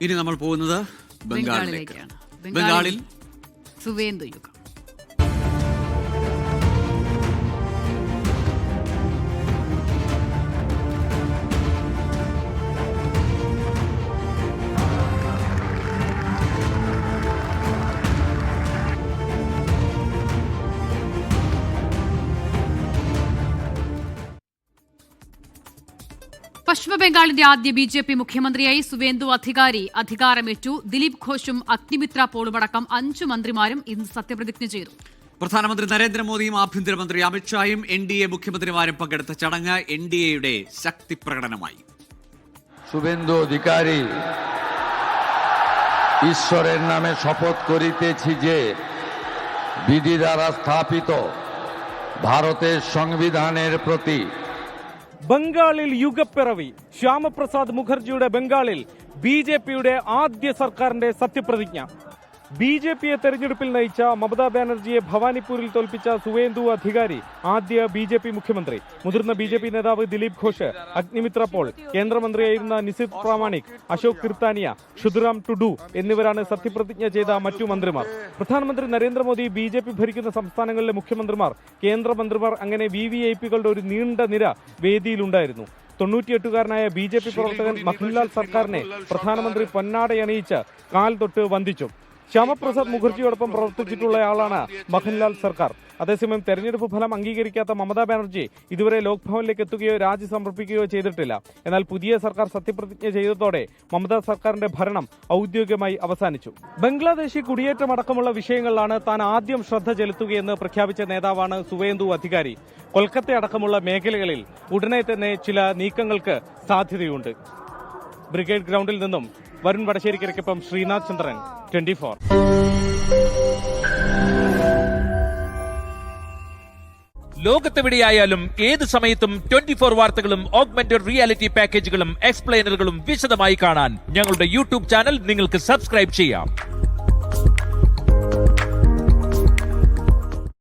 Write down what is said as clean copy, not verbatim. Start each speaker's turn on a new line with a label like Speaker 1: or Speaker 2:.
Speaker 1: ഇനി നമ്മൾ പോകുന്നത് ബംഗാളിലേക്കാണ്. ബംഗാളിൽ
Speaker 2: സുവേന്ദു യുഗം. പശ്ചിമബംഗാളിന്റെ ആദ്യ ബി.ജെ.പി. മുഖ്യമന്ത്രിയായി സുവേന്ദു അധികാരി അധികാരമേറ്റു. ദിലീപ് ഘോഷും അഗ്നിമിത്ര പോളുമടക്കം 5 മന്ത്രിമാരും ഇന്ന് സത്യപ്രതിജ്ഞ ചെയ്തു.
Speaker 1: പ്രധാനമന്ത്രി നരേന്ദ്രമോദിയും ആഭ്യന്തരമന്ത്രി അമിത്ഷായും എൻ.ഡി.എ മുഖ്യമന്ത്രിമാരും പങ്കെടുത്ത ചടങ്ങ് എൻ.ഡി.എയുടെ ശക്തി പ്രകടനമായി.
Speaker 3: শুভেন্দু অধিকারী ঈশ্বরের নামে শপথ করিতেছি যে বিধি দ্বারা স্থাপিত ভারতের সংবিধানের প্রতি
Speaker 4: ബംഗാളിൽ യുഗപ്പിറവി. ശ്യാമപ്രസാദ് മുഖർജിയുടെ ബംഗാളിൽ ബി.ജെ.പിയുടെ ആദ്യ സർക്കാരിന്റെ സത്യപ്രതിജ്ഞ. ബി.ജെ.പിയെ തെരഞ്ഞെടുപ്പിൽ നയിച്ച മമതാ ബാനർജിയെ ഭവാനിപ്പൂരിൽ തോൽപ്പിച്ച സുവേന്ദു അധികാരി ആദ്യ ബി.ജെ.പി. മുഖ്യമന്ത്രി. മുതിർന്ന ബി.ജെ.പി. നേതാവ് ദിലീപ് ഘോഷ്, അഗ്നിമിത്ര പോൾ, കേന്ദ്രമന്ത്രിയായിരുന്ന നിസിത് പ്രാമാണിക്, അശോക് കിർത്താനിയ, ക്ഷുദ്റാം ടുഡു എന്നിവരാണ് സത്യപ്രതിജ്ഞ ചെയ്ത മറ്റു മന്ത്രിമാർ. പ്രധാനമന്ത്രി നരേന്ദ്രമോദി, ബി.ജെ.പി. ഭരിക്കുന്ന സംസ്ഥാനങ്ങളിലെ മുഖ്യമന്ത്രിമാർ, കേന്ദ്രമന്ത്രിമാർ അങ്ങനെ VVIP-കളുടെ ഒരു നീണ്ട നിര വേദിയിലുണ്ടായിരുന്നു. 98-കാരനായ ബി.ജെ.പി. പ്രവർത്തകൻ മഖൻലാൽ സർക്കാരിനെ പ്രധാനമന്ത്രി പൊന്നാടയണിയിച്ച് കാൽ തൊട്ട് വന്ദിച്ചു. ശ്യാമപ്രസാദ് മുഖർജിയോടൊപ്പം പ്രവർത്തിച്ചിട്ടുള്ളയാളാണ് മഖൻലാൽ സർക്കാർ. അതേസമയം തെരഞ്ഞെടുപ്പ് ഫലം അംഗീകരിക്കാത്ത മമതാ ബാനർജി ഇതുവരെ ലോക്ഭവനിലേക്ക് എത്തുകയോ രാജി സമർപ്പിക്കുകയോ ചെയ്തിട്ടില്ല. എന്നാൽ പുതിയ സർക്കാർ സത്യപ്രതിജ്ഞ ചെയ്തതോടെ മമതാ സർക്കാരിന്റെ ഭരണം ഔദ്യോഗികമായി അവസാനിച്ചു. ബംഗ്ലാദേശി കുടിയേറ്റമടക്കമുള്ള വിഷയങ്ങളിലാണ് താൻ ആദ്യം ശ്രദ്ധ ചെലുത്തുകയെന്ന് പ്രഖ്യാപിച്ച നേതാവാണ് സുവേന്ദു അധികാരി. കൊൽക്കത്തയടക്കമുള്ള മേഖലകളിൽ ഉടനെ തന്നെ ചില നീക്കങ്ങൾക്ക് സാധ്യതയുണ്ട്. ബ്രിഗേഡ് ഗ്രൗണ്ടിൽ നിന്നും വരുൺ വടശ്ശേരിക്കൊപ്പം ശ്രീനാഥ് ചന്ദ്രൻ, 24.
Speaker 5: ലോകത്തെവിടെയായാലും ഏത് സമയത്തും 24 വാർത്തകളും ഓഗ്മെന്റഡ് റിയാലിറ്റി പാക്കേജുകളും എക്സ്പ്ലെയിനറുകളും വിശദമായി കാണാൻ ഞങ്ങളുടെ യൂട്യൂബ് ചാനൽ നിങ്ങൾക്ക് സബ്സ്ക്രൈബ് ചെയ്യാം.